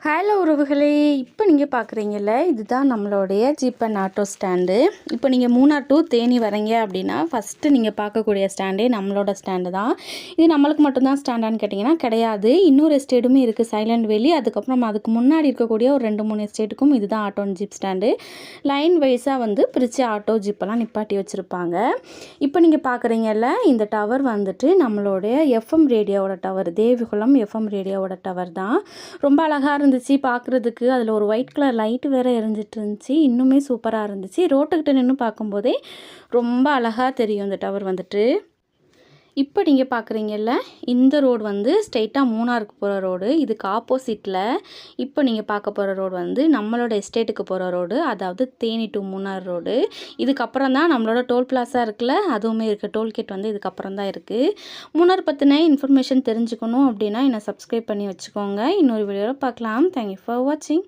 Hello உறவுகளே, இப்போ நீங்கள் பார்க்குறீங்கல்ல, இதுதான் நம்மளுடைய ஜீப் அண்ட் ஆட்டோ ஸ்டாண்டு. இப்போ நீங்கள் மூணார் டு தேனி வரீங்க அப்படின்னா ஃபஸ்ட்டு நீங்கள் பார்க்கக்கூடிய ஸ்டாண்டே நம்மளோட ஸ்டாண்டு தான். இது நம்மளுக்கு மட்டும்தான் ஸ்டாண்டான்னு கேட்டிங்கன்னா கிடையாது. இன்னொரு எஸ்டேட்டுமே இருக்குது, சைலண்ட் வேலி. அதுக்கப்புறம் அதுக்கு முன்னாடி இருக்கக்கூடிய ஒரு 2-3 எஸ்டேட்டுக்கும் இதுதான் auto and jeep stand. Line வைஸாக வந்து பிரித்து ஆட்டோ ஜீப்பெல்லாம் நிப்பாட்டி வச்சுருப்பாங்க. இப்போ நீங்கள் பார்க்குறீங்கல்ல, இந்த டவர் வந்துட்டு நம்மளுடைய எஃப்எம் ரேடியோவோட டவர், தேவிகுளம் எஃப்எம் ரேடியோவோட டவர் தான். ரொம்ப அழகாக இருந்துச்சு பார்க்குறதுக்கு. அதில் ஒரு ஒயிட் கலர் லைட்டு வேறு எரிஞ்சிட்டு இருந்துச்சு. இன்னுமே சூப்பராக இருந்துச்சு. ரோட்டுக்கிட்ட நின்று பார்க்கும்போதே ரொம்ப அழகாக தெரியும் இந்த டவர் வந்துட்டு. இப்போ நீங்கள் பார்க்குறீங்கல்ல, இந்த ரோடு வந்து ஸ்ட்ரெயிட்டாக மூணாருக்கு போகிற ரோடு. இதுக்கு ஆப்போசிட்டில் இப்போ நீங்கள் பார்க்க போகிற ரோடு வந்து நம்மளோட எஸ்டேட்டுக்கு போகிற ரோடு, அதாவது தேனி டு மூணார் ரோடு. இதுக்கப்புறம் தான் நம்மளோட டோல் பிளாஸா இருக்குல்ல, அதுவுமே இருக்குது. டோல்கேட் வந்து இதுக்கப்புறம் தான் இருக்குது. மூணார் பற்றின இன்ஃபர்மேஷன் தெரிஞ்சுக்கணும் அப்படின்னா என்னை சப்ஸ்கிரைப் பண்ணி வச்சுக்கோங்க. இன்னொரு வீடியோவில் பார்க்கலாம். தேங்க்யூ ஃபார் வாட்சிங்.